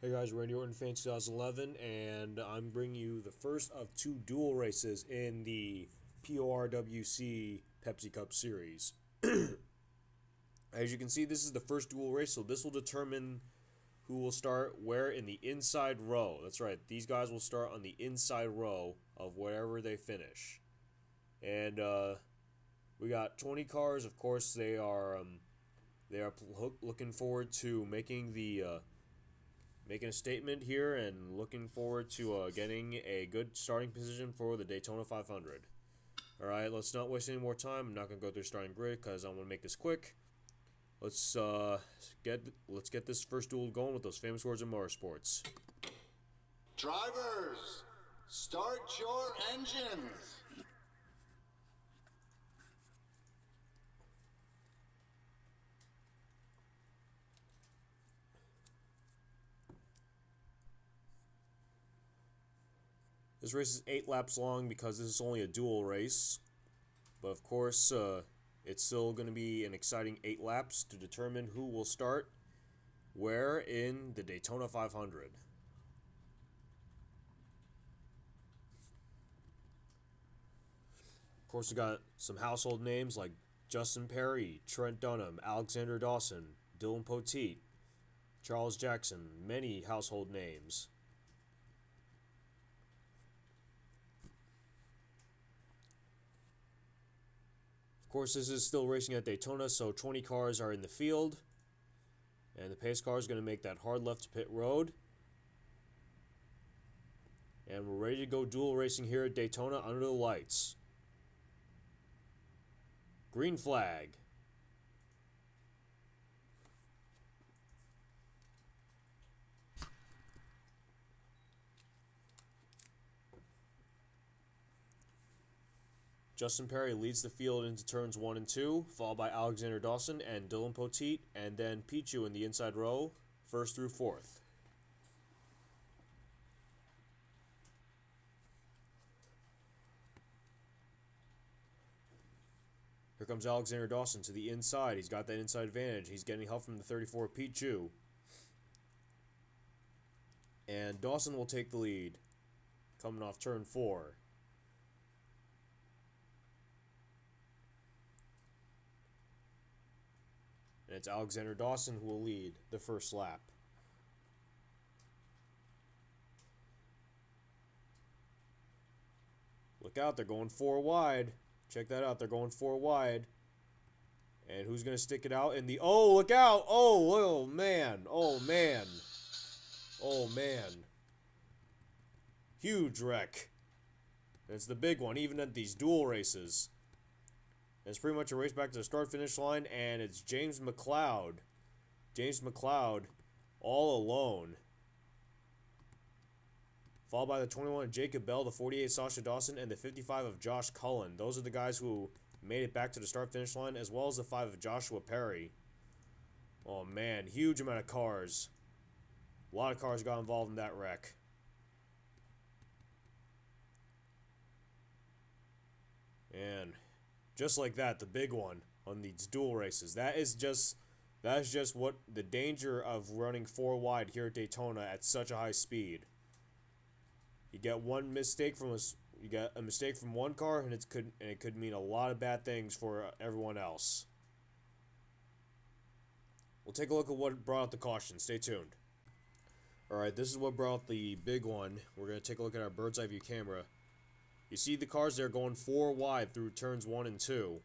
Hey guys, Randy Orton, Fan 2011, and I'm bringing you the first of two dual races in the PORWC Pepsi Cup Series. As you can see, this is the first dual race, so this will determine who will start where in the inside row. That's right, these guys will start on the inside row of wherever they finish. And we got 20 cars. Of course, they are looking forward to making a statement here and looking forward to getting a good starting position for the Daytona 500. Alright, let's not waste any more time. I'm not going to go through starting grid because I'm going to make this quick. Let's get this first duel going with those famous words in motorsports. Drivers, start your engines. This race is 8 laps long because this is only a dual race. But of course, it's still going to be an exciting 8 laps to determine who will start where in the Daytona 500. Of course, we got some household names like Justin Perry, Trent Dunham, Alexander Dawson, Dylan Poteet, Charles Jackson, many household names. Of course, this is still racing at Daytona, so 20 cars are in the field. And the pace car is going to make that hard left to pit road. And we're ready to go dual racing here at Daytona under the lights. Green flag. Justin Perry leads the field into turns 1 and 2, followed by Alexander Dawson and Dylan Poteet, and then Pichu in the inside row, 1st through 4th. Here comes Alexander Dawson to the inside. He's got that inside advantage. He's getting help from the 34 Pichu. And Dawson will take the lead, coming off turn 4. And it's Alexander Dawson who will lead the first lap. Look out, they're going 4 wide. Check that out, they're going 4 wide. And who's going to stick it out in the... Oh, look out! Oh, man. Oh, man. Oh, man. Huge wreck. It's the big one, even at these dual races. It's pretty much a race back to the start-finish line, and it's James McLeod. James McLeod all alone. Followed by the 21 of Jacob Bell, the 48 Sasha Dawson, and the 55 of Josh Cullen. Those are the guys who made it back to the start-finish line, as well as the 5 of Joshua Perry. Oh, man, huge amount of cars. A lot of cars got involved in that wreck. And just like that, the big one on these dual races. That is just what the danger of running 4 wide here at Daytona at such a high speed. You get one mistake from one car, and it could mean a lot of bad things for everyone else. We'll take a look at what brought out the caution. Stay tuned. Alright, this is what brought out the big one. We're going to take a look at our bird's eye view camera. You see the cars there going 4 wide through turns 1 and 2.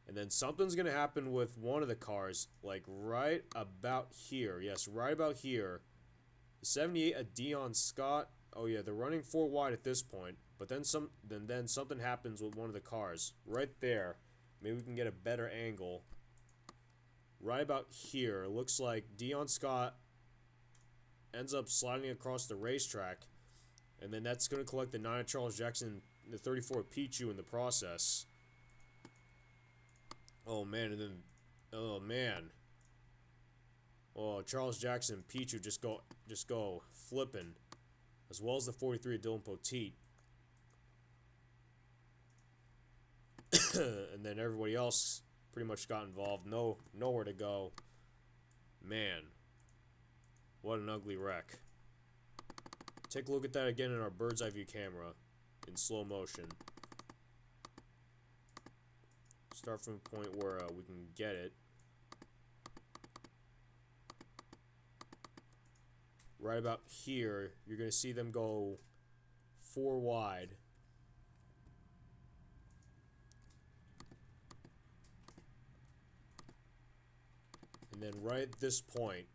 And then something's going to happen with one of the cars, like right about here. Yes, right about here. The 78 of Dion Scott. Oh yeah, they're running 4 wide at this point. But then something happens with one of the cars. Right there. Maybe we can get a better angle. Right about here. It looks like Dion Scott ends up sliding across the racetrack. And then that's going to collect the 9 of Charles Jackson, the 34 of Pichu in the process. Oh, man, and then... Oh, man. Oh, Charles Jackson and Pichu just go flipping. As well as the 43 of Dylan Poteet. And then everybody else pretty much got involved. Nowhere to go. Man. What an ugly wreck. Take a look at that again in our bird's eye view camera in slow motion. Start from a point where we can get it. Right about here, you're going to see them go 4 wide. And then right at this point,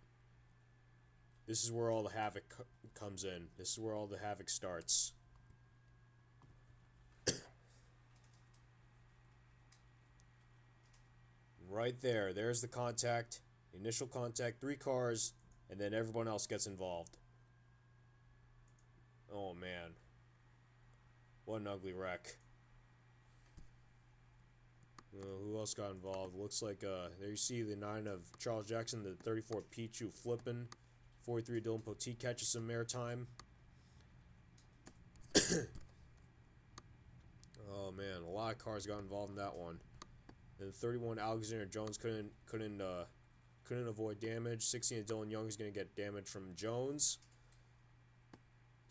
this is where all the havoc comes in. This is where all the havoc starts. Right there, there's the contact, initial contact, 3 cars, and then everyone else gets involved. Oh man, what an ugly wreck. Who else got involved? Looks like there you see the 9 of Charles Jackson, the 34 Pichu flipping, 43 Dylan Poteet catches some airtime. Oh man, a lot of cars got involved in that one. And 31 Alexander Jones couldn't avoid damage. 16 Dylan Young is going to get damage from Jones.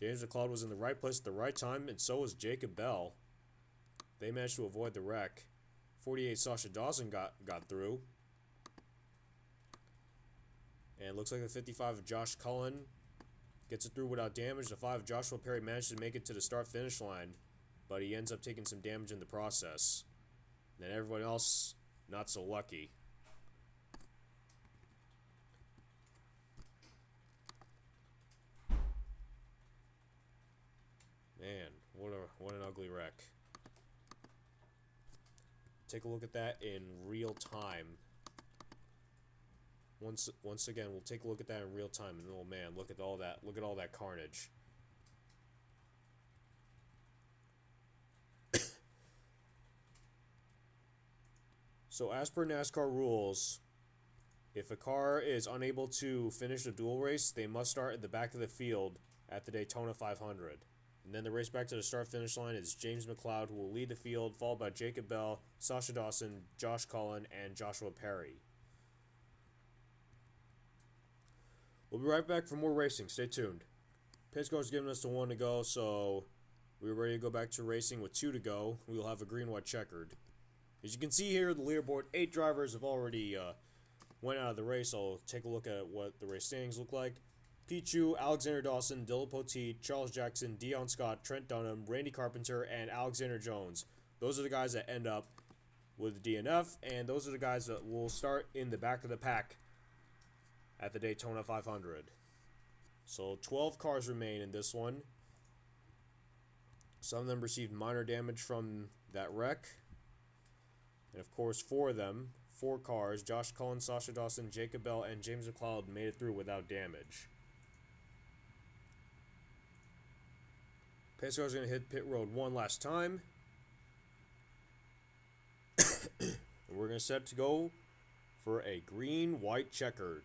James McLeod was in the right place at the right time, and so was Jacob Bell. They managed to avoid the wreck. 48 Sasha Dawson got through. And it looks like the 55 of Josh Cullen gets it through without damage. The 5 of Joshua Perry managed to make it to the start-finish line, but he ends up taking some damage in the process. And then everyone else, not so lucky. Man, what an ugly wreck. Take a look at that in real time. Once again, we'll take a look at that in real time, and oh man, look at all that carnage. So as per NASCAR rules, if a car is unable to finish a dual race, they must start at the back of the field at the Daytona 500. And then the race back to the start-finish line is James McLeod, who will lead the field, followed by Jacob Bell, Sasha Dawson, Josh Cullen, and Joshua Perry. We'll be right back for more racing. Stay tuned. Pittscar's giving us the 1 to go, so we're ready to go back to racing with 2 to go. We will have a green-white checkered. As you can see here, the leaderboard, 8 drivers have already went out of the race. I'll take a look at what the race standings look like. Pichu, Alexander Dawson, Dylan Poteet, Charles Jackson, Dion Scott, Trent Dunham, Randy Carpenter, and Alexander Jones. Those are the guys that end up with the DNF, and those are the guys that will start in the back of the pack at the Daytona 500. So 12 cars remain in this one. Some of them received minor damage from that wreck. And of course, 4 of them, 4 cars, Josh Cullen, Sasha Dawson, Jacob Bell, and James McLeod made it through without damage. Pace car's going to hit pit road one last time. And we're going to set to go for a green-white checkered.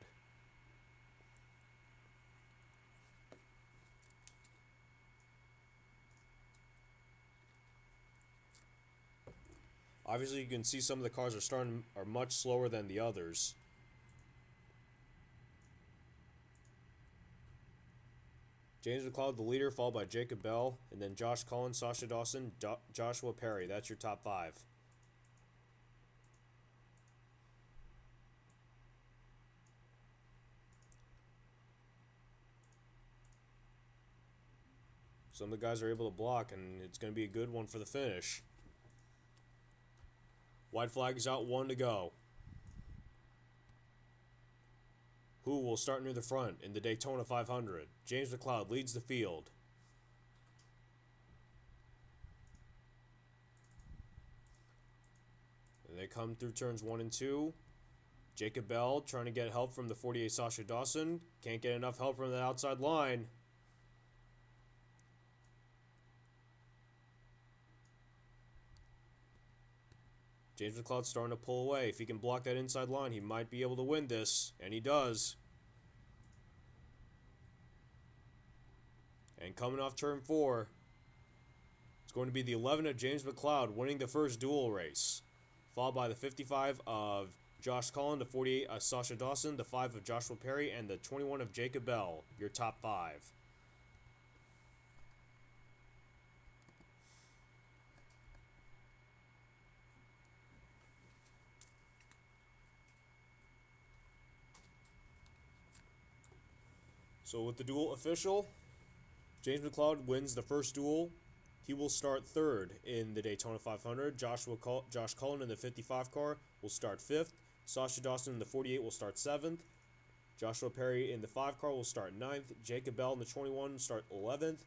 Obviously, you can see some of the cars are much slower than the others. James McLeod, the leader, followed by Jacob Bell, and then Josh Cullen, Sasha Dawson, Joshua Perry. That's your top 5. Some of the guys are able to block, and it's going to be a good one for the finish. White flag is out, 1 to go. Who will start near the front in the Daytona 500? James McLeod leads the field. And they come through turns 1 and 2. Jacob Bell trying to get help from the 48 Sasha Dawson. Can't get enough help from the outside line. James McLeod starting to pull away. If he can block that inside line, he might be able to win this. And he does. And coming off turn 4, it's going to be the 11 of James McLeod winning the first dual race. Followed by the 55 of Josh Cullen, the 48 Sasha Dawson, the 5 of Joshua Perry, and the 21 of Jacob Bell. Your top 5. So with the duel official, James McLeod wins the first duel. He will start third in the Daytona 500. Josh Cullen in the 55 car will start fifth. Sasha Dawson in the 48 will start seventh. Joshua Perry in the 5 car will start ninth. Jacob Bell in the 21 will start 11th.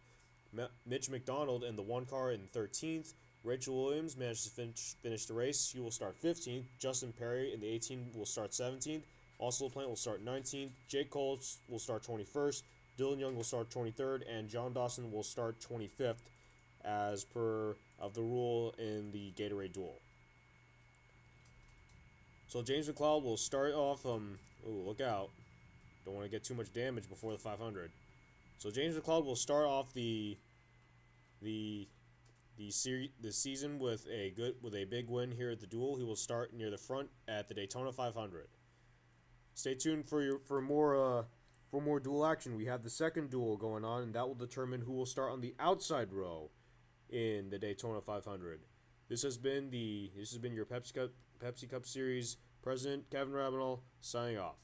Mitch McDonald in the 1 car in 13th. Rachel Williams managed to finish the race. He will start 15th. Justin Perry in the 18 will start 17th. Austin LaPlante will start 19th. Jake Cole will start 21st. Dylan Young will start 23rd. And John Dawson will start 25th, as per of the rule in the Gatorade Duel. So James McLeod will start off. Look out! Don't want to get too much damage before the 500. So James McLeod will start off the season with a big win here at the duel. He will start near the front at the Daytona 500. Stay tuned for more duel action. We have the second duel going on, and that will determine who will start on the outside row in the Daytona 500. This has been your Pepsi Cup Series President Kevin Ravenel signing off.